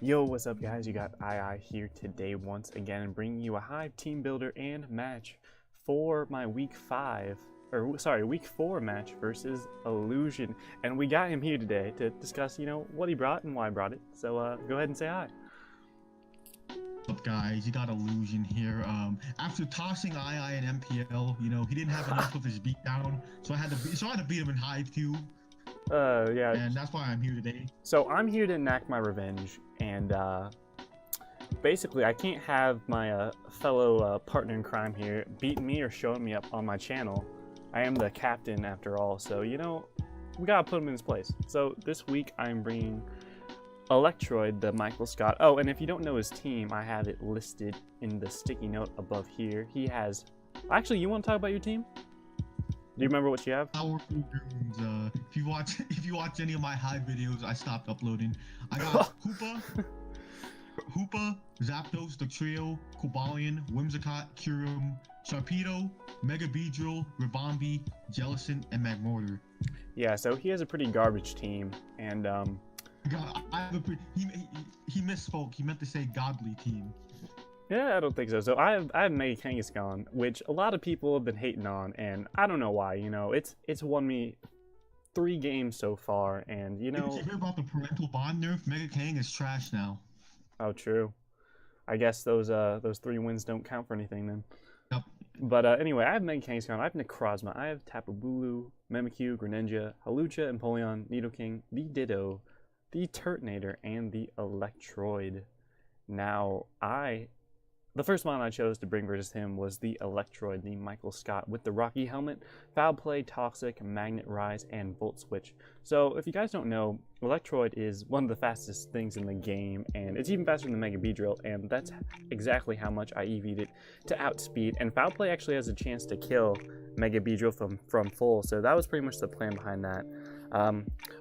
Yo, what's up guys? You got II here today once again, bringing you a Hive team builder and match for my week 4 match versus Illusion. And we got him here today to discuss, what he brought and why I brought it. So go ahead and say hi. What's up guys, you got Illusion here. After tossing II and NPL, he didn't have enough of his beatdown, so I had to beat him in Hive too. Yeah. And that's why I'm here today. So I'm here to enact my revenge, and basically I can't have my fellow partner in crime here beating me or showing me up on my channel. I am the captain after all, so we gotta put him in his place. So this week I'm bringing Electroid, the Michael Scott. Oh, and if you don't know his team, I have it listed in the sticky note above here. He has... Actually, you want to talk about your team? Do you remember what you have? Powerful goons. If you watch any of my Hive videos, I stopped uploading. I got Hoopa, Zapdos, the Trio, Cobalion, Whimsicott, Curum, Sharpedo, Mega Beedrill, Ribombi, Jellicent, and Magmortar. Yeah, so he has a pretty garbage team, and he misspoke. He meant to say godly team. Yeah, I don't think so. So I have Mega Kangaskhan, which a lot of people have been hating on, and I don't know why. It's won me 3 games so far, and Did you hear about the parental bond nerf? Mega Kang is trash now. Oh, true. I guess those 3 wins don't count for anything then. Yep. But anyway, I have Mega Kangaskhan, I have Necrozma, I have Tapu Bulu, Mimikyu, Greninja, Hawlucha, Empoleon, Nidoking, the Ditto, the Turtonator, and the Electroid. Now, the first one I chose to bring versus him was the Electroid, the Michael Scott, with the Rocky Helmet, Foul Play, Toxic, Magnet Rise, and Volt Switch. So, if you guys don't know, Electroid is one of the fastest things in the game, and it's even faster than Mega Beedrill, and that's exactly how much I EV'd it to outspeed. And Foul Play actually has a chance to kill Mega Beedrill from full, so that was pretty much the plan behind that.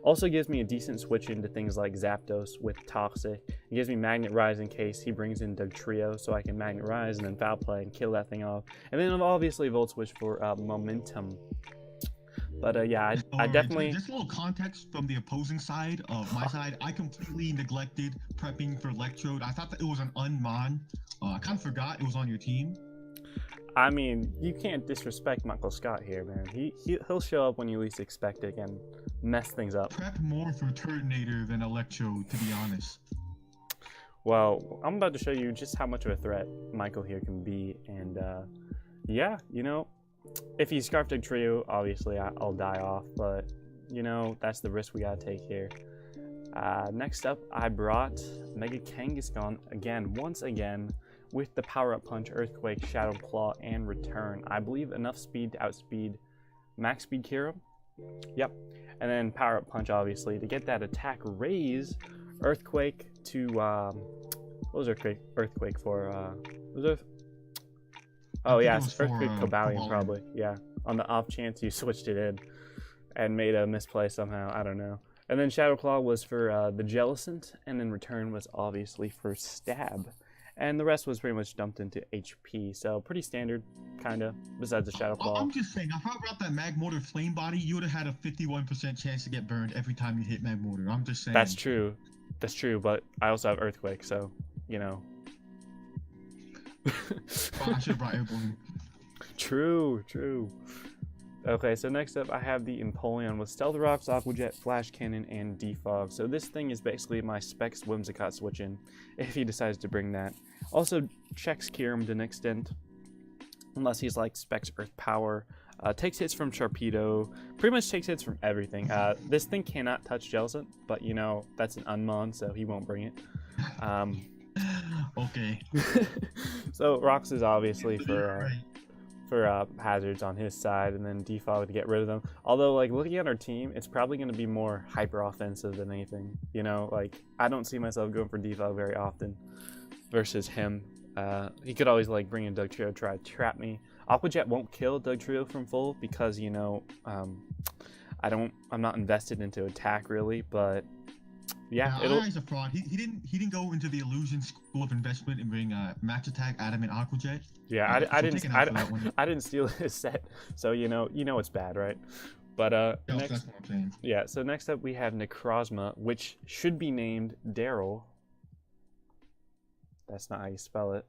Also gives me a decent switch into things like Zapdos with Toxic. It gives me Magnet Rise in case he brings in Dugtrio, so I can Magnet Rise and then Foul Play and kill that thing off. And then obviously Volt Switch for Momentum. But yeah, I definitely... Just a little context from the opposing side. My side, I completely neglected prepping for Electrode. I thought that it was an unmon. I kind of forgot it was on your team. I mean, you can't disrespect Michael Scott here, man. He'll show up when you least expect it and mess things up. Prep more for Turtonator than Electrode, to be honest. Well, I'm about to show you just how much of a threat Michael here can be, and yeah, if he's Scarf Dugtrio, obviously I'll die off, but that's the risk we gotta take here. Next up, I brought Mega Kangaskhan once again, with the Power-Up Punch, Earthquake, Shadow Claw, and Return. I believe enough speed to outspeed Max Speed Kyurem. Yep. And then Power-Up Punch, obviously, to get that attack raise. Earthquake to, what was Earthquake for? Oh yeah, it's Earthquake Cobalion probably. Yeah, on the off chance you switched it in and made a misplay somehow. I don't know. And then Shadow Claw was for the Jellicent, and then Return was obviously for Stab. And the rest was pretty much dumped into HP, so pretty standard, kinda, besides the Shadow Claw. I'm just saying, if I brought that Magmortar Flame Body, you would have had a 51% chance to get burned every time you hit Magmortar. I'm just saying. That's true, but I also have Earthquake, so, Well, I should have brought Airborne. True. Okay, so next up I have the Empoleon with Stealth Rocks, Aqua Jet, Flash Cannon, and Defog. So this thing is basically my Specs Whimsicott switch-in, if he decides to bring that. Also checks Kyurem to an extent, unless he's like Specs Earth Power. Takes hits from Sharpedo, pretty much takes hits from everything. This thing cannot touch Jellicent, but that's an Unmon, so he won't bring it. Okay. So Rocks is obviously for hazards on his side, and then Defog to get rid of them. Although, looking at our team, it's probably going to be more hyper offensive than anything. I don't see myself going for Defog very often versus him. He could always bring in Dugtrio, try to trap me. Aqua Jet won't kill Dugtrio from full because I'm not invested into attack really, but yeah, he's a fraud. He didn't go into the Illusion School of Investment and bring Match Attack, Adamant, Aqua Jet. Yeah, I didn't steal his set, so it's bad, right? But that's what I'm saying. Yeah, so next up we have Necrozma, which should be named Daryl. That's not how you spell it.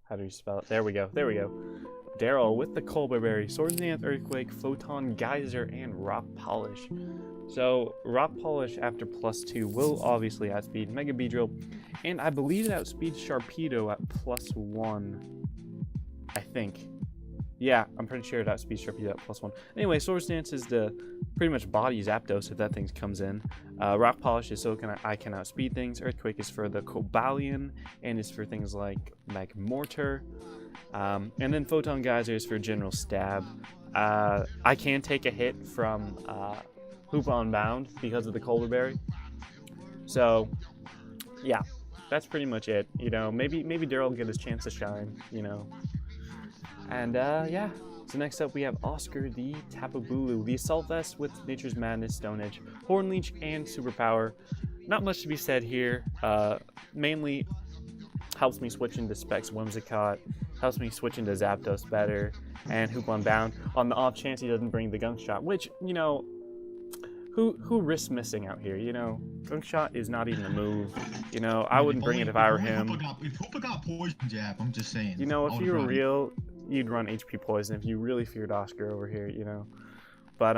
How do you spell it? There we go. There we go. Daryl with the Colbur Berry, Swords Dance, Earthquake, Photon, Geyser, and Rock Polish. So Rock Polish after +2 will obviously outspeed Mega Beedrill, and I believe it outspeeds Sharpedo at +1. I think. Yeah, I'm pretty sure it outspeeds Sharpedo at +1. Anyway, Swords Dance is the pretty much body Zapdos if that thing comes in. Rock Polish is so I can outspeed things. Earthquake is for the Cobalion and is for things like Mortar. And then Photon Geyser is for general stab. I can take a hit from Hoop Unbound because of the Colbur Berry. So, yeah, that's pretty much it. You know, maybe Daryl will get his chance to shine, you know. And yeah, so next up we have Oscar the Tapu Bulu, the Assault Vest with Nature's Madness, Stone Edge, Horn Leech, and Superpower. Not much to be said here. Mainly helps me switch into Specs Whimsicott, helps me switch into Zapdos better, and Hoop Unbound on the off chance he doesn't bring the Gunk Shot, which, you know, who risks missing out here? You know, Gunk Shot is not even a move. You know, I wouldn't bring it if I were him. If Hoopa got Poison Jab, I'm just saying. You know, if you were real, you'd run HP Poison if you really feared Oscar over here, you know. But,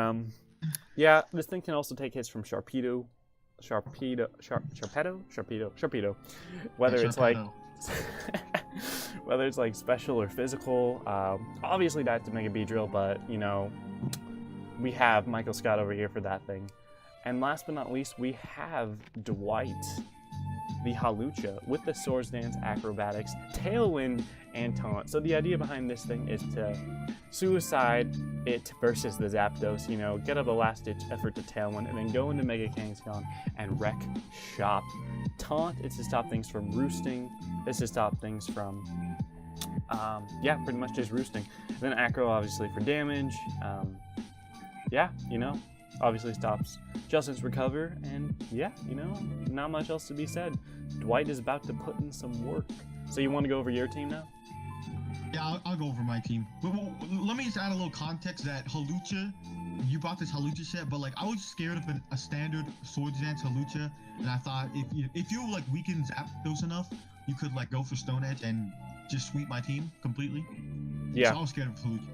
yeah, this thing can also take hits from Sharpedo. Whether it's like... whether it's like special or physical. Obviously that's a Mega Beedrill, but, you know, we have Michael Scott over here for that thing. And last but not least, we have Dwight, the Hawlucha, with the Swords Dance, Acrobatics, Tailwind, and Taunt. So the idea behind this thing is to suicide it versus the Zapdos, you know, get up a last-ditch effort to Tailwind, and then go into Mega Kangaskhan and wreck shop. Taunt is to stop things from roosting. This is to stop things from, yeah, pretty much just roosting. And then Acro, obviously, for damage. Yeah, you know, obviously stops Justin's recover, and yeah, you know, not much else to be said. Dwight is about to put in some work. So you want to go over your team now? Yeah, I'll go over my team. Well, let me just add a little context that Hawlucha, you brought this Hawlucha set, but like I was scared of a standard Swords Dance Hawlucha, and I thought if you like weaken Zapdos enough, you could like go for Stone Edge and just sweep my team completely. Yeah. So I was scared of Hawlucha.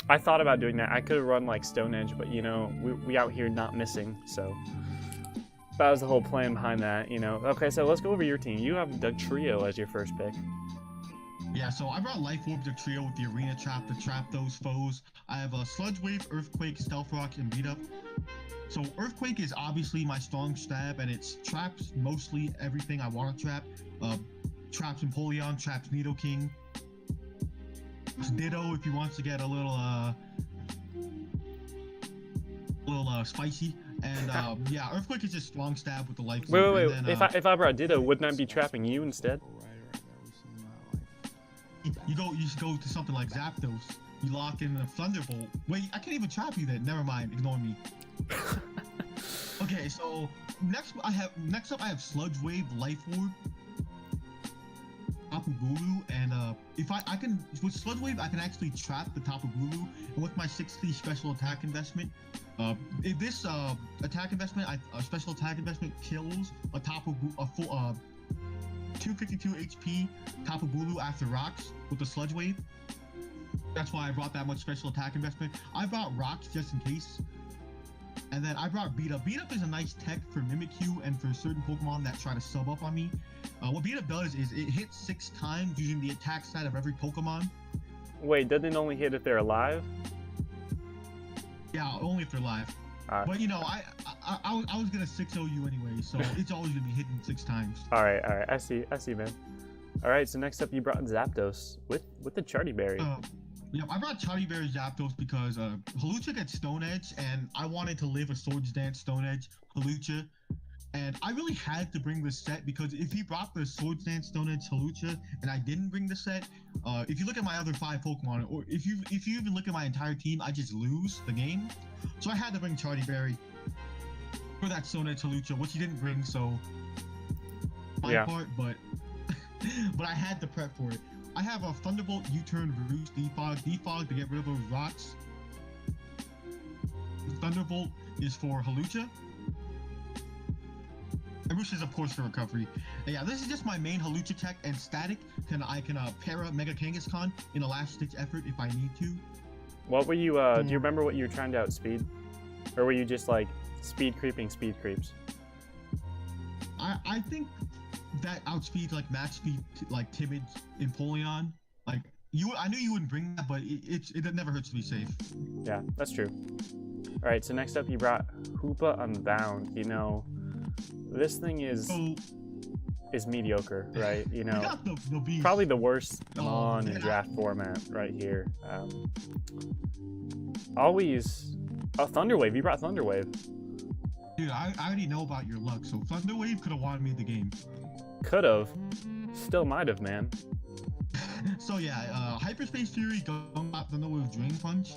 I thought about doing that. I could have run like Stone Edge, but you know, we out here not missing, so that was the whole plan behind that, you know. Okay, so let's go over your team. You have the Trio as your first pick. Yeah, so I brought Life Orb the Trio with the Arena Trap to trap those foes. I have a Sludge Wave, Earthquake, Stealth Rock, and Beat Up. So Earthquake is obviously my strong stab, and it traps mostly everything I want to trap. Traps Empoleon, traps Nidoking. Ditto if you want to get a little spicy. And yeah, Earthquake is just strong stab with the life. Wait. Then, if I brought Ditto, wouldn't I be trapping you instead? You go to something like Zapdos. You lock in the Thunderbolt. Wait, I can't even trap you then. Never mind. Ignore me. Okay, so next up I have Sludge Wave, Life Orb, Tapu Bulu, and if I can with Sludge Wave I can actually trap the Tapu Bulu, and with my 60 special attack investment, if this attack investment, special attack investment kills a Tapu a full 252 HP Tapu Bulu after rocks with the Sludge Wave. That's why I brought that much special attack investment. I brought rocks just in case. And then I brought Beat Up. Beat Up is a nice tech for Mimikyu and for certain Pokemon that try to sub up on me. What Beat Up does is it hits 6 times using the attack stat of every Pokemon. Wait, doesn't it only hit if they're alive? Yeah, only if they're alive. But you know, I was gonna 6-0 you anyway, so it's always gonna be hitting 6 times. All right, I see, man. All right, so next up you brought Zapdos with the Charty Berry. Yeah, I brought Charty Berry Zapdos because Hawlucha gets Stone Edge, and I wanted to live a Swords Dance Stone Edge Hawlucha, and I really had to bring this set because if he brought the Swords Dance Stone Edge Hawlucha and I didn't bring the set, if you look at my other 5 Pokemon, or if you even look at my entire team, I just lose the game. So I had to bring Charty Berry for that Stone Edge Hawlucha, which he didn't bring, so my part, but I had to prep for it. I have a Thunderbolt, U-Turn, Roost, Defog to get rid of those rocks. Thunderbolt is for Hawlucha. Which is of course for recovery. And yeah, this is just my main Halucha tech and static. I can para Mega Kangaskhan in a last ditch effort if I need to. What were you? Do you remember what you were trying to outspeed, or were you just like speed creeps? I think that outspeed like max speed like timid Empoleon. Like I knew you wouldn't bring that, but it never hurts to be safe. Yeah, that's true. All right, so next up you brought Hoopa Unbound. You know, this thing is mediocre, right? You know, probably the worst mon in draft format right here. Always a Thunderwave. You brought Thunderwave. Dude, I already know about your luck, so Thunderwave could have won me the game. Could have. Still might have, man. So yeah, Hyperspace Fury, Thunderwave, Drain Punch.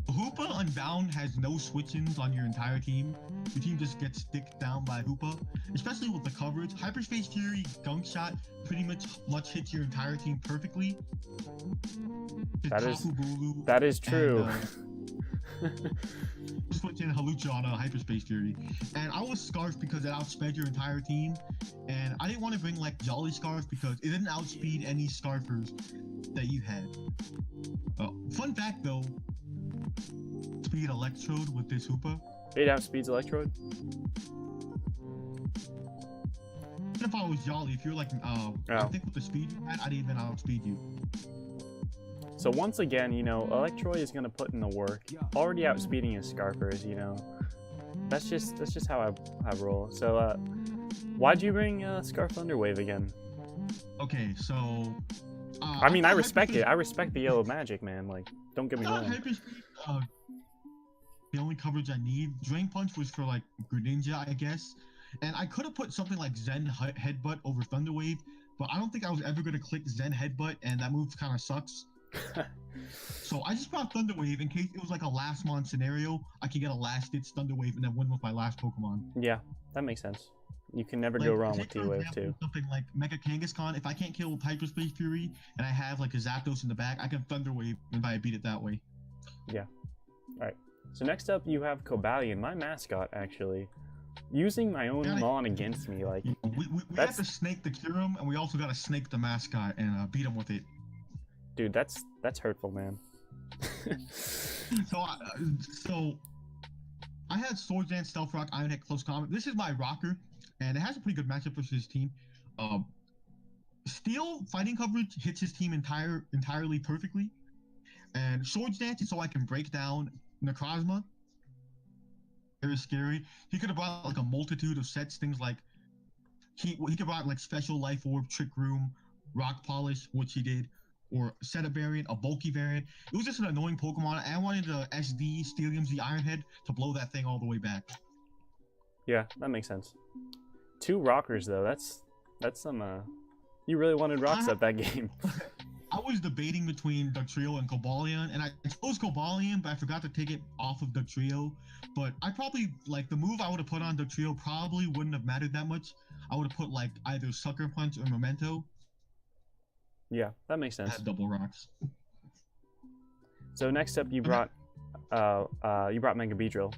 Hoopa Unbound has no switch-ins on your entire team. Your team just gets sticked down by Hoopa, especially with the coverage. Hyperspace Fury, Gunk Shot pretty much hits your entire team perfectly. That is true. Switch in Halucha on a Hyperspace Fury, and I was Scarf because it outsped your entire team, and I didn't want to bring like Jolly Scarf because it didn't outspeed any Scarfers that you had. Fun fact though, speed Electrode with this Hoopa. It outspeeds Electrode? Even if I was Jolly, if you're like, I think with the speed you had, I didn't even outspeed you. So once again, you know, Electrode is gonna put in the work. Already outspeeding his Scarfers, you know. That's just how I roll. So why'd you bring Scarf Thunderwave again? Okay, so I mean, I respect it. I respect the yellow magic, man. Like, don't get me wrong. The only coverage I need. Drain Punch was for like Greninja, I guess. And I could have put something like Zen Headbutt over Thunderwave, but I don't think I was ever gonna click Zen Headbutt, and that move kind of sucks. So I just brought Thunderwave in case it was like a last mon scenario. I could get a last ditch Thunderwave and then win with my last Pokemon. Yeah, that makes sense. You can never go wrong with T-Wave too. Something like Mega Kangaskhan. If I can't kill with Hyperspace Fury and I have like a Zapdos in the back, I can Thunderwave and I beat it that way. Yeah. All right. So next up you have Cobalion, my mascot actually. Using my own mon against me, like we have to snake the Kyurem, and we also got to snake the mascot and beat him with it. Dude, that's hurtful, man. So I had Swords Dance, Stealth Rock, Iron Head, Close Combat. This is my rocker, and it has a pretty good matchup versus his team. Steel fighting coverage hits his team entirely perfectly, and Swords Dance is so I can break down Necrozma. Very scary. He could have brought like a multitude of sets, things like he could have brought like Special Life Orb, Trick Room, Rock Polish, which he did, or set a variant, a bulky variant. It was just an annoying Pokemon. I wanted the SD Steelium Z Iron Head to blow that thing all the way back. Yeah, that makes sense. 2 rockers though. That's some you really wanted rocks at that game. I was debating between Dugtrio and Cobalion, and I chose Cobalion, but I forgot to take it off of Dugtrio. But I probably, like, the move I would have put on Dugtrio probably wouldn't have mattered that much. I would have put, like, either Sucker Punch or Memento. Yeah, that makes sense. Double rocks. So next up, you brought Mega Beedrill.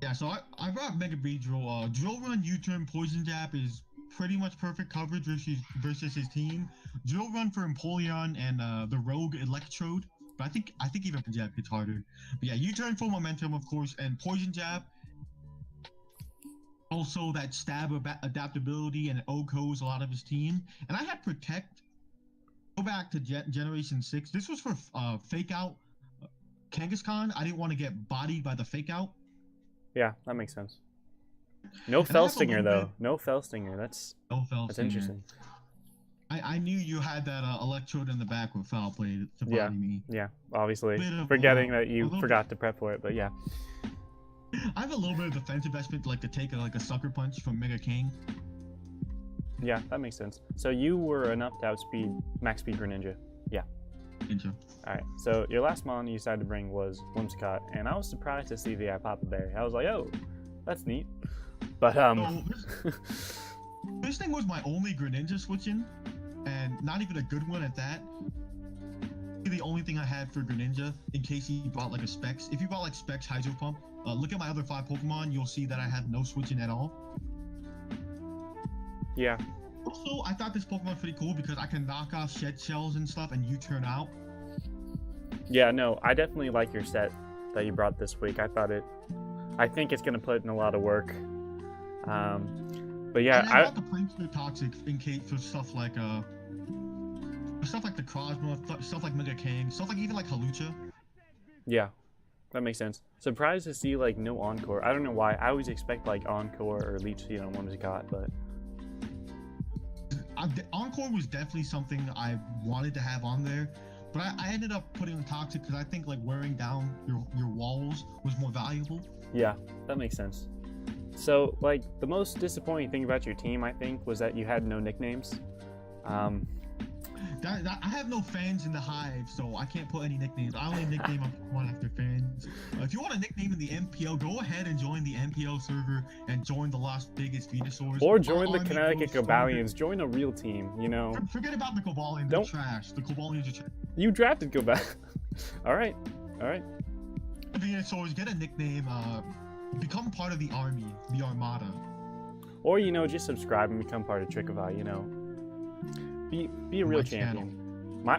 Yeah, so I brought Mega Beedrill. Drill Run, U-Turn, Poison Jab is pretty much perfect coverage versus his team. Drill Run for Empoleon and the Rogue Electrode, but I think even Jab hits harder. But yeah, U-Turn for momentum, of course, and Poison Jab. Also, that stab adaptability and OHKOs a lot of his team. And I had Protect. Go back to Generation 6. This was for Fake Out Kangaskhan. I didn't want to get bodied by the Fake Out. Yeah, that makes sense. No Fell Stinger though. No Fell Stinger. That's interesting. I knew you had that Electrode in the back with Foul Play to body me. Yeah, obviously. Forgetting that you forgot to prep for it, but yeah. I have a little bit of defensive investment, like to take a Sucker Punch from Mega King. Yeah, that makes sense. So you were enough to outspeed Max Speed Greninja. Yeah. Ninja. Alright, so your last mon you decided to bring was Whimsicott, and I was surprised to see the Papa Berry. I was like, oh, that's neat. But this thing was my only Greninja switch-in, and not even a good one at that. the only thing I had for Greninja in case he brought like a Specs. If you brought like Specs Hydro Pump, look at my other 5 Pokemon, you'll see that I have no switching at all. Yeah. Also, I thought this Pokemon's pretty cool because I can knock off Shed Shells and stuff and you turn out. Yeah, no, I definitely like your set that you brought this week. I think it's gonna put in a lot of work. But yeah, and I brought the Prankster Toxic in case for stuff like the Crosmo, stuff like Mega King, stuff like even like Halucha. Yeah, that makes sense. Surprised to see like no Encore. I don't know why. I always expect like Encore or Leech Seed on Whimsicott, but Encore was definitely something I wanted to have on there, but I ended up putting Toxic because I think like wearing down your walls was more valuable. Yeah, that makes sense. So like the most disappointing thing about your team, I think, was that you had no nicknames. I have no fans in the Hive, so I can't put any nicknames. I only nickname one after fans. If you want a nickname in the NPL, go ahead and join the NPL server and join the Las Vegas Venusaurs. Or join the Connecticut Cobalions. Join a real team, you know. Forget about the Cobalions. They're trash. The Cobalions are trash. You drafted Cobalions. All right. Venusaurs, get a nickname. Become part of the army, the Armada. Or, you know, just subscribe and become part of Trickify, you know. Be a real champion. Channel.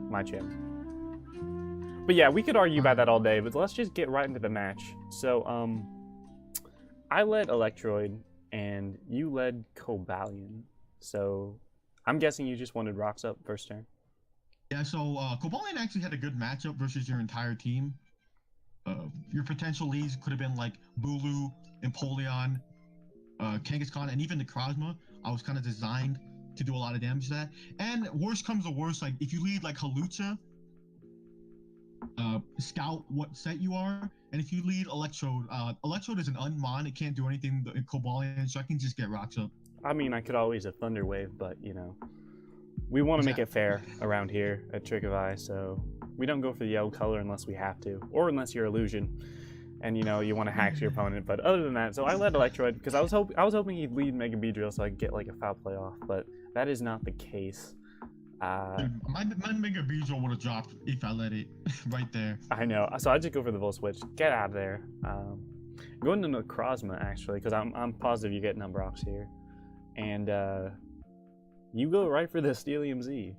My champion. But yeah, we could argue about that all day, but let's just get right into the match. So, I led Electroid, and you led Cobalion. So, I'm guessing you just wanted rocks up first turn. Yeah, so Cobalion actually had a good matchup versus your entire team. Your potential leads could have been like Bulu, Empoleon, Kangaskhan, and even the Necrozma. I was kind of designed to do a lot of damage to that. And worst comes to worst, like if you lead like Halucha, scout what set you are, and if you lead Electrode, Electrode is an unmon, it can't do anything in Cobalion, so I can just get rocks up. I mean, I could always a Thunder Wave, but you know, we want to make it fair around here at Trickify, so we don't go for the yellow color unless we have to, or unless you're Illusion, and you know you want to hack your opponent. But other than that, so I led Electroid because I was hoping he'd lead Mega Beedrill so I could get like a foul play off, but that is not the case. My Mega Beedrill would have dropped if I let it right there. I know, so I just go for the Volt Switch. Get out of there. Going to Necrozma actually, because I'm positive you get Numbrox here, and you go right for the Steelium Z,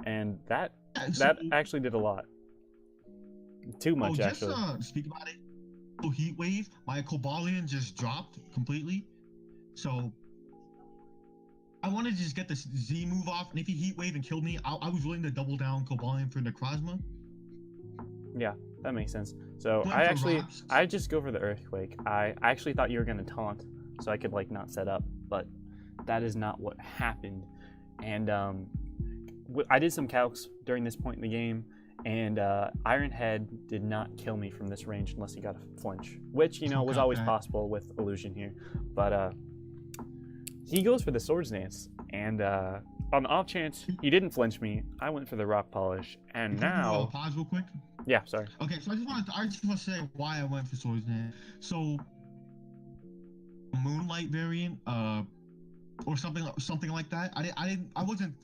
and that actually did a lot. Too much, actually. Just speak about it. So Heat Wave, my Cobalion just dropped completely. So I wanted to just get this Z move off, and if he Heat Wave and killed me, I was willing to double down Cobalion for Necrozma. Yeah, that makes sense. So I just go for the Earthquake. I actually thought you were gonna taunt, so I could like not set up, but that is not what happened. And I did some calcs during this point in the game, and Iron Head did not kill me from this range unless he got a flinch, which, you know, was always possible with Illusion here. But he goes for the Swords Dance, and on the off chance he didn't flinch me, I went for the Rock Polish, and now... Pause real quick? Yeah, sorry. Okay, so I just want to say why I went for Swords Dance. So, Moonlight variant, or something like that. I wasn't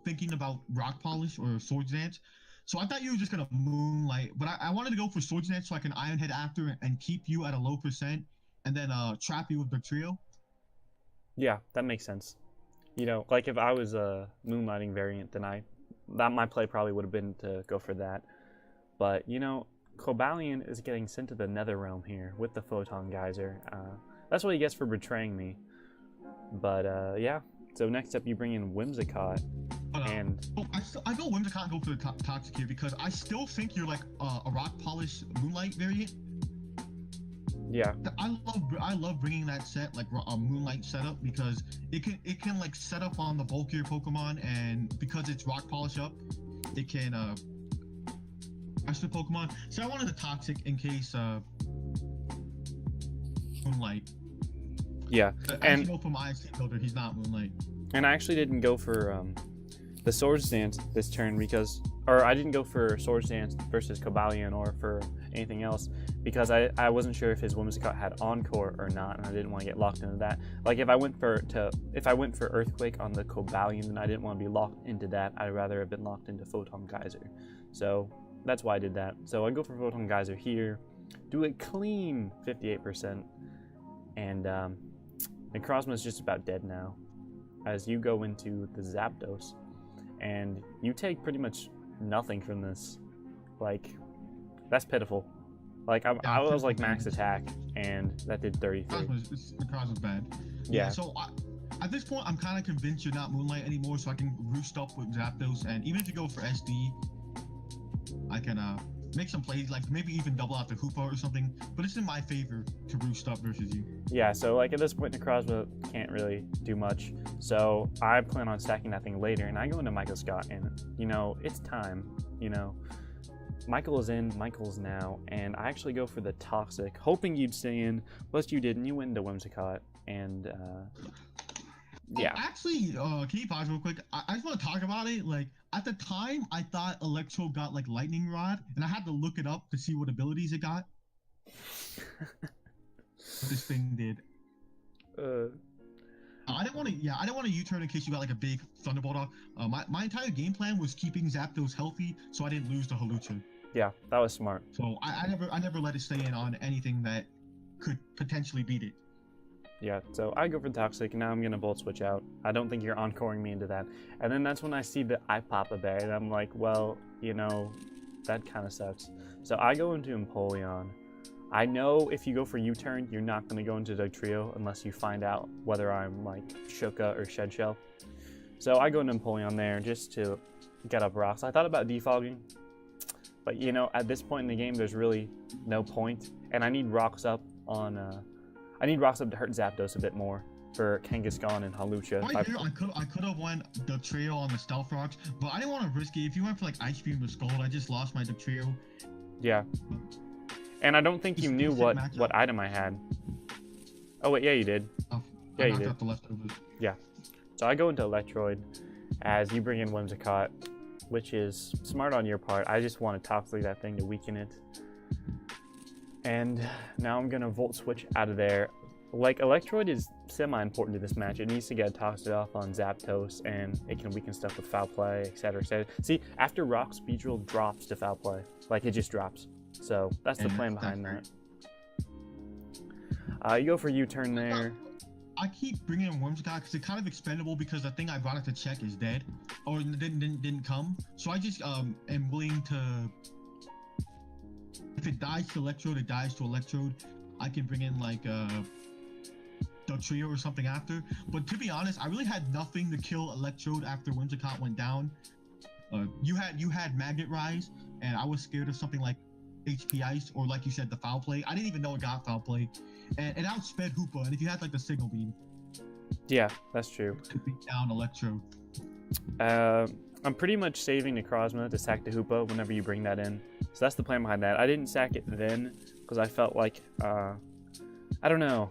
thinking about Rock Polish or Swords Dance, so I thought you were just gonna Moonlight. But I wanted to go for Swords Dance so I can Iron Head after and keep you at a low percent, and then trap you with the trio. Yeah, that makes sense. You know, like if I was a Moonlighting variant, then my play probably would have been to go for that. But you know, Cobalion is getting sent to the Nether Realm here with the Photon Geyser. That's what he gets for betraying me. But yeah, so next up you bring in Whimsicott, and I go Whimsicott and go for the Toxic here because I still think you're like a Rock Polish Moonlight variant. Yeah, I love bringing that set, like a Moonlight setup, because it can like set up on the bulkier Pokemon, and because it's Rock Polish up, it can crush the Pokemon. So I wanted the Toxic in case Moonlight. Yeah, and you know, from my IC filter, he's not Moonlight. And I actually didn't go for the Swords Dance this turn because, or I didn't go for Swords Dance versus Cobalion or for anything else because I wasn't sure if his Whimsicott had Encore or not, and I didn't want to get locked into that. Like if I went for Earthquake on the Cobalion, then I didn't want to be locked into that. I'd rather have been locked into Photon Geyser. So that's why I did that. So I go for Photon Geyser here, do a clean 58%, and Necrozma's just about dead now as you go into the Zapdos. And you take pretty much nothing from this. Like, that's pitiful. Like, I was like max attack, and that did 33. The cross was bad. Yeah. So at this point, I'm kind of convinced you're not Moonlight anymore, so I can roost up with Zapdos. And even if you go for SD, I can make some plays, like maybe even double out the Hoopa or something. But it's in my favor to roost up versus you. Yeah, so like at this point, Necrozma can't really do much. So I plan on stacking that thing later, and I go into Michael Scott, and you know, it's time. You know, Michael is in, Michael's now, and I actually go for the Toxic, hoping you'd stay in, but you didn't. You went into Whimsicott, and yeah. Actually, can you pause real quick? I just want to talk about it. Like, at the time, I thought Electro got like Lightning Rod, and I had to look it up to see what abilities it got. What this thing did. I didn't want to. Yeah, I didn't want to U-turn in case you got like a big Thunderbolt off. My entire game plan was keeping Zapdos healthy, so I didn't lose the Hawlucha. Yeah, that was smart. So I never let it stay in on anything that could potentially beat it. Yeah, so I go for Toxic, and now I'm gonna Volt Switch out. I don't think you're encoring me into that. And then that's when I see that I pop a bear, and I'm like, well, you know, that kind of sucks. So I go into Empoleon. I know if you go for U-turn, you're not gonna go into Dugtrio unless you find out whether I'm like Shuka or Shed Shell. So I go into Empoleon there just to get up rocks. I thought about defogging, but you know, at this point in the game, there's really no point, and I need rocks up on. I need rocks up to hurt Zapdos a bit more for Kangaskhan and Hawlucha. Right here, I could have won the trio on the Stealth Rocks, but I didn't want to risk it. If you went for like Ice Beam or Scald, I just lost my trio. Yeah. And I don't think you knew what item I had. Oh wait, yeah you did. Yeah you did. The leftovers. Yeah. So I go into Electroid as you bring in Whimsicott, which is smart on your part. I just want to Toxic that thing to weaken it. And now I'm gonna Volt Switch out of there. Like, Electroid is semi-important to this match. It needs to get tossed off on Zapdos, and it can weaken stuff with Foul Play, etc., etc. See, after Rock, Speed Drill drops to Foul Play. Like, it just drops. So, that's the plan behind that. You go for U-turn there. I keep bringing in Whimsicott because it's kind of expendable because the thing I brought it to check is dead. Or didn't come. So I just am willing to... If it dies to Electrode, it dies to Electrode. I can bring in like the trio or something after. But to be honest, I really had nothing to kill Electrode after Whimsicott went down. You had Magnet Rise, and I was scared of something like HP Ice or like you said, the Foul Play. I didn't even know it got Foul Play, and it outsped Hoopa. And if you had like the Signal Beam, yeah, that's true. To beat down Electrode. I'm pretty much saving Necrozma to sack the Hoopa whenever you bring that in. So that's the plan behind that. I didn't sack it then because I felt like, I don't know.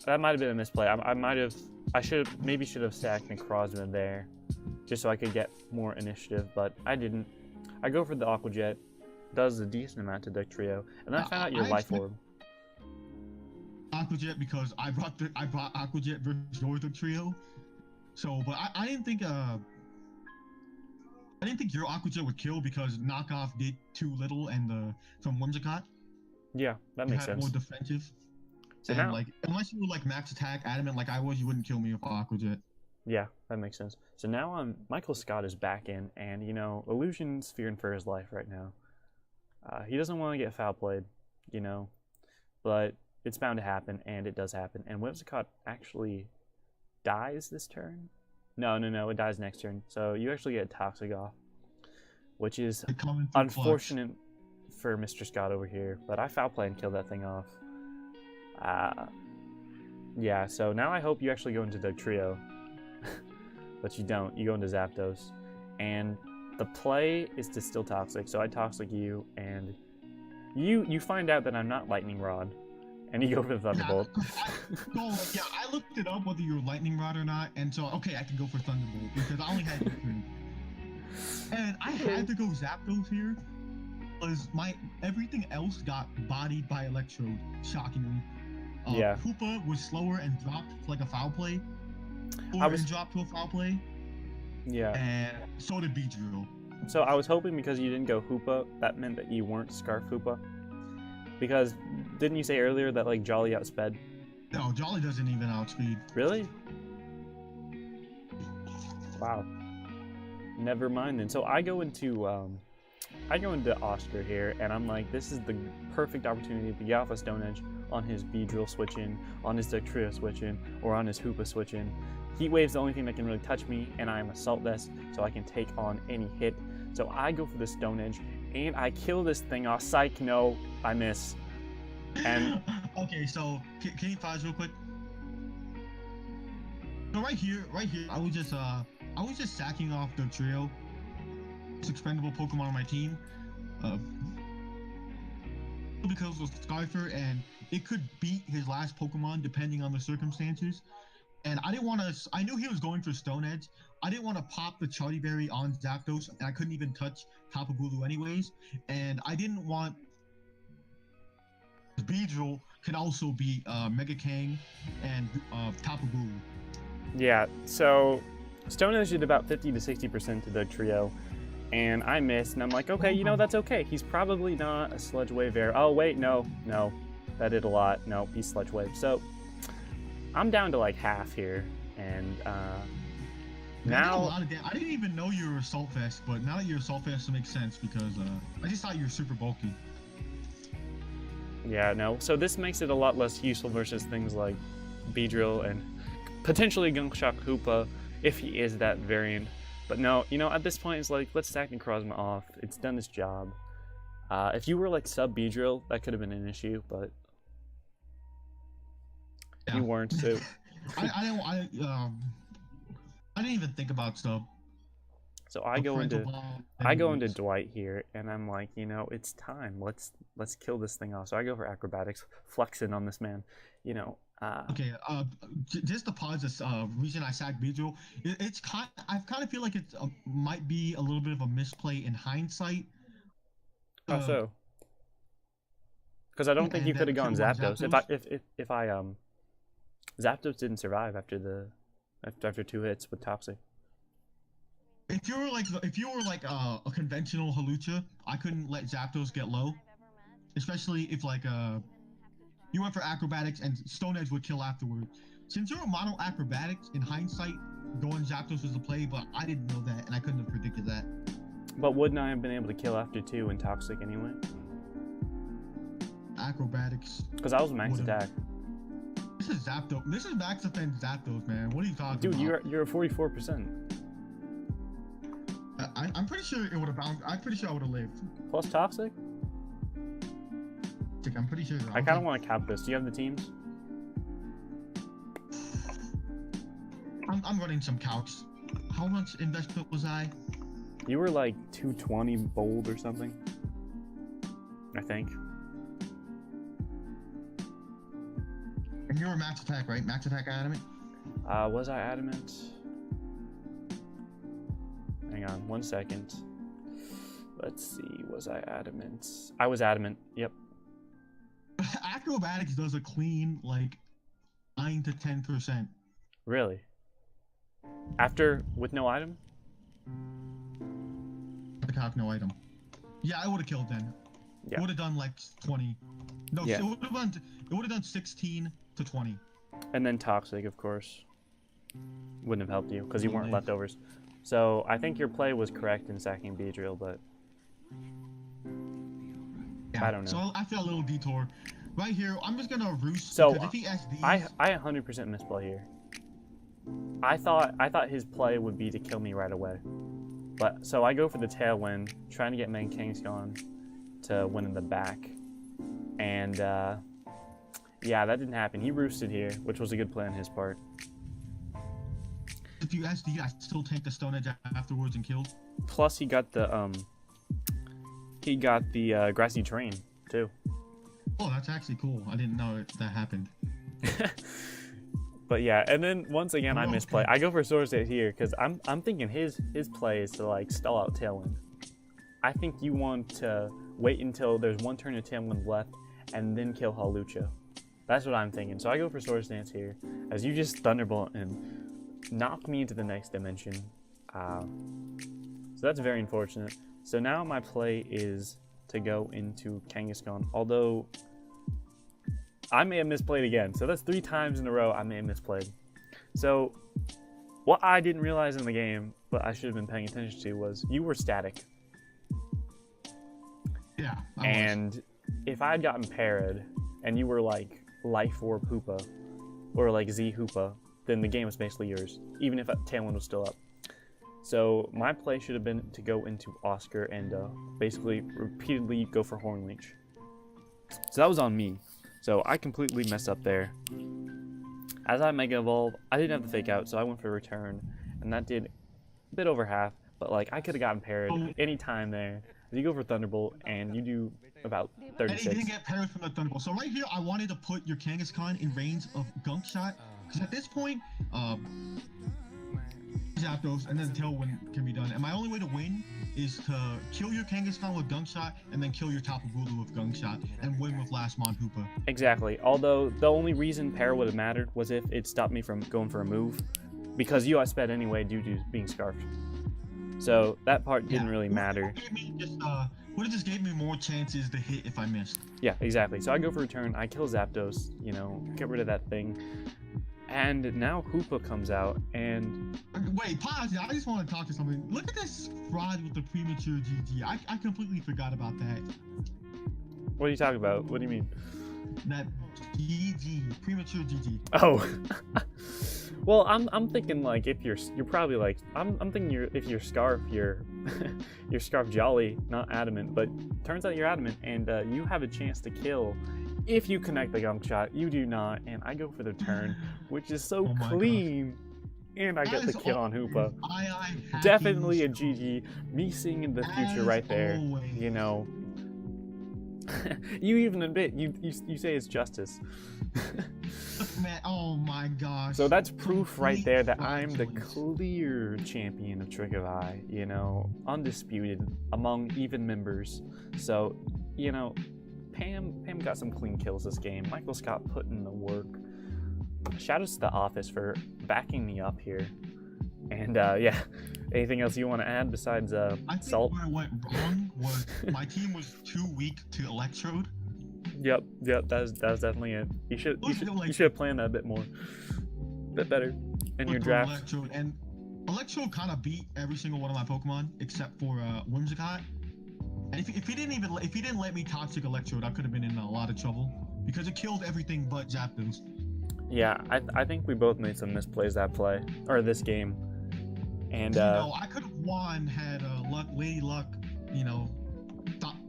That might have been a misplay. I should have sacked Necrozma there just so I could get more initiative, but I didn't. I go for the Aqua Jet, does a decent amount to Dugtrio, and then I found out your Life Orb. Aqua Jet because I brought Aqua Jet versus Northern Trio. So, but I didn't think your Aqua Jet would kill because Knockoff did too little and from Whimsicott. Yeah, that makes sense. More defensive. So and now, like, unless you were like max attack adamant like I was, you wouldn't kill me with Aqua Jet. Yeah, that makes sense. So now Michael Scott is back in, and you know, Illusion's fearing for his life right now. He doesn't want to get foul played, you know, but it's bound to happen, and it does happen. And Whimsicott actually dies this turn. No, it dies next turn. So you actually get Toxic off, which is unfortunate for Mr. Scott over here. But I foul play and kill that thing off. Yeah, so now I hope you actually go into Dugtrio. But you don't. You go into Zapdos. And the play is to still Toxic. So I Toxic you, and you find out that I'm not Lightning Rod. And you go for the Thunderbolt. Yeah, I looked it up whether you're Lightning Rod or not, and so okay, I can go for Thunderbolt because I only had And I had to go Zapdos here because everything else got bodied by Electrode, shockingly. Yeah. Hoopa was slower and dropped for like a foul play. And dropped to a foul play. Yeah. And so did Beedrill. So I was hoping because you didn't go Hoopa, that meant that you weren't Scarf Hoopa. Because didn't you say earlier that like Jolly outsped? No, Jolly doesn't even outspeed. Really? Wow. Never mind then. So I go into Oscar here, and I'm like, this is the perfect opportunity to get off a Stone Edge on his Beedrill switch in, on his Dugtrio switch in, or on his Hoopa switch in. Heat Wave's the only thing that can really touch me, and I'm Assault Vest, so I can take on any hit. So I go for the Stone Edge, and I kill this thing off. Psych, no, I miss. And okay, so can you pause real quick? So right here, I was just sacking off the trio. It's expendable Pokemon on my team. Because of Skyfer, and it could beat his last Pokemon depending on the circumstances. And I didn't want to. I knew he was going for Stone Edge. I didn't want to pop the Charty Berry on Zapdos, and I couldn't even touch Tapu Bulu anyways. And I didn't want. Beedrill could also be Mega Kang and Tapu Bulu. yeah, so Stone Edge did about 50 to 60% to the trio, and I missed. And I'm like, okay, you know, that's okay. He's probably not a Sludge Wave Air. Oh wait, no, that did a lot. No, he's Sludge Wave. So I'm down to like half here, and now I didn't even know you were Assault Vest, but now that you're Assault Vest, it makes sense because I just thought you were super bulky. yeah, no. So this makes it a lot less useful versus things like Beedrill and potentially Gunkshock Hoopa if he is that variant. But no, you know, at this point it's like, let's sack Necrozma off. It's done its job. If you were like sub Beedrill, that could have been an issue, but yeah. You weren't. So I didn't even think about stuff. So I go into Dwight here, and I'm like, you know, it's time. Let's kill this thing off. So I go for acrobatics, flexing on this man, you know. Okay. Just to pause this. Reason I sacked Beedrill, I kind of feel like it might be a little bit of a misplay in hindsight. How so? Because I don't think you could have gone Zapdos. If I Zapdos didn't survive after 2 hits with Toxic. If you were like a conventional Halucha, I couldn't let Zapdos get low, especially if like you went for acrobatics and Stone Edge would kill afterward. Since you're a mono acrobatics, in hindsight, going Zapdos was the play, but I didn't know that and I couldn't have predicted that. But wouldn't I have been able to kill after 2 in Toxic anyway? Acrobatics. Because I was max attack. This is Zapdos. This is max defense Zapdos, man. What are you talking about? Dude, you're 44%. I'm pretty sure it would have bounced. I'm pretty sure I would have lived. Plus Toxic? I'm pretty sure. I kind of want to cap this. Do you have the teams? I'm running some calcs. How much investment was I? You were like 220 bold or something. I think. And you were max attack, right? Max attack adamant? Was I adamant? Hang on 1 second. Let's see, was I adamant? I was adamant, yep. Acrobatics does a clean, like, 9 to 10%. Really? After, with no item? Have no item. Yeah, I would have killed then. Yeah. It would have done like 20. No, yeah. It would have done 16 to 20. And then Toxic, of course. Wouldn't have helped you, because you weren't leftovers. So, I think your play was correct in sacking Beedrill, but... Yeah, I don't know. So, I feel a little detour. Right here, I'm just gonna roost, so, if he SDs... I 100% misplay here. I thought his play would be to kill me right away. But, so I go for the Tailwind, trying to get Mega Kangaskhan to win in the back. And, yeah, that didn't happen. He roosted here, which was a good play on his part. If you SD, I still take the Stone Edge afterwards and killed. Plus, he got the Grassy Terrain, too. Oh, that's actually cool. I didn't know that happened. But yeah, and then once again I misplay. I go for Swords Dance here because I'm thinking his play is to like stall out Tailwind. I think you want to wait until there's one turn of Tailwind left and then kill Halucha. That's what I'm thinking. So I go for Swords Dance here as you just Thunderbolt and knock me into the next dimension. So that's very unfortunate. So now my play is to go into Kangaskhan, although I may have misplayed again. So that's 3 times in a row I may have misplayed. So what I didn't realize in the game, but I should have been paying attention to, was you were static. Yeah. And if I had gotten parried and you were like Life Orb Hoopa or like Z Hoopa, then the game was basically yours, even if Tailwind was still up. So my play should have been to go into Oscar and basically repeatedly go for Horn Leech. So that was on me. So I completely messed up there. As I Mega Evolve, I didn't have the Fake Out, so I went for Return, and that did a bit over half, but like I could have gotten parried any time there. You go for Thunderbolt, and you do about 36. And you didn't get parried from the Thunderbolt. So right here, I wanted to put your Kangaskhan in range of Gunk Shot, because at this point, Zapdos and then Tailwind can be done. And my only way to win is to kill your Kangaskhan with Gunk Shot and then kill your Tapu Bulu with Gunk Shot and win with Last Mon Hoopa. Exactly. Although the only reason Para would have mattered was if it stopped me from going for a move, because you outsped anyway due to being Scarfed. So that part didn't really matter. Would have just gave me more chances to hit if I missed. Yeah, exactly. So I go for Return, I kill Zapdos, you know, get rid of that thing. And now Hoopa comes out, and... Wait, pause. I just want to talk to somebody. Look at this fraud with the premature GG. I completely forgot about that. What are you talking about? What do you mean? That GG, premature GG. Oh. Well, I'm thinking like if you're probably like I'm thinking if you're Scarf, you're Scarf Jolly, not Adamant. But turns out you're Adamant, and you have a chance to kill. If you connect the Gunk Shot, you do not, and I go for the turn, which is so clean, and I get the kill on Hoopa. Definitely a GG. Me seeing in the future right there, you know. You even admit, you say it's justice. Man, oh my gosh. So that's proof right there that I'm the clear champion of Trick of Eye, you know, undisputed among even members. So, you know, Pam got some clean kills this game. Michael Scott put in the work. Shout out to the office for backing me up here. And yeah, anything else you want to add besides Salt? I think where I went wrong was my team was too weak to Electrode. Yep, that was definitely it. You should have planned that a bit more, a bit better in your draft. Electrode kind of beat every single one of my Pokemon except for Whimsicott. And if he didn't let me Toxic Electrode, I could have been in a lot of trouble because it killed everything but Zapdos. Yeah, I think we both made some misplays that play or this game, and you know, I could have won had Lady Luck, you know,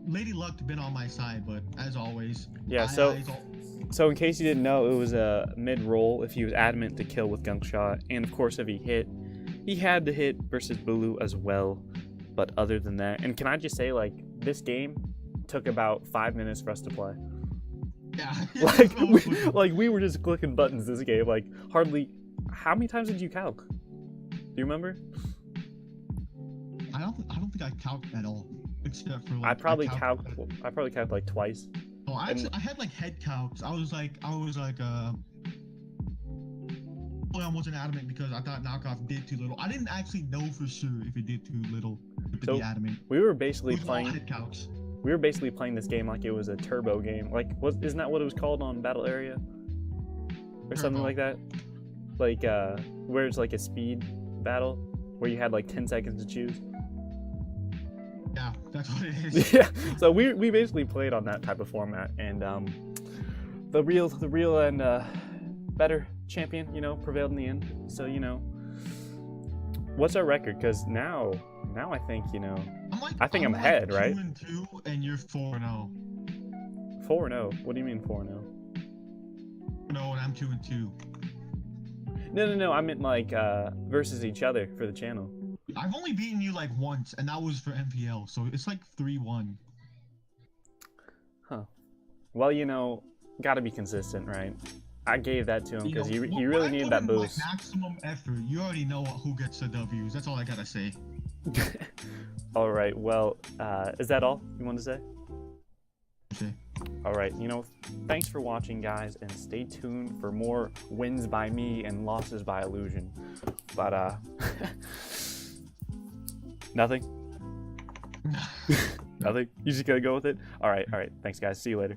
Lady Luck been on my side, but as always. Yeah. So in case you didn't know, it was a mid-roll if he was Adamant to kill with Gunk Shot, and of course if he hit, he had to hit versus Bulu as well. But other than that, and can I just say, like, this game took about 5 minutes for us to play. Yeah. Like we were just clicking buttons this game. Like hardly. How many times did you calc? Do you remember? I don't think I calced at all, except for like. I probably calced like twice. Oh, I had like head calcs. I was like, I wasn't Adamant because I thought Knockoff did too little. I didn't actually know for sure if it did too little to be Adamant. We were basically playing. Head calcs. We were basically playing this game like it was a turbo game. Like, isn't that what it was called on Battle Area? Or something like that? Like, where it's like a speed battle, where you had like 10 seconds to choose. Yeah, that's what it is. Yeah, so we basically played on that type of format, and the real and better champion, you know, prevailed in the end. So, you know, what's our record? Because now I think, you know, I think I'm ahead, right? 2-2, and you're 4-0. 4-0. What do you mean 4-0? No, and I'm 2-2. No. I meant like versus each other for the channel. I've only beaten you like once, and that was for NPL, so it's like 3-1. Huh. Well, you know, gotta be consistent, right? I gave that to him You because know, he when really I needed put that in my boost. maximum effort, you already know who gets the W's. That's all I gotta say. All right. Well, is that all you wanted to say? Okay. All right. You know, thanks for watching, guys, and stay tuned for more wins by me and losses by illusion. But nothing. Nothing. You just gotta go with it. All right. All right. Thanks, guys. See you later.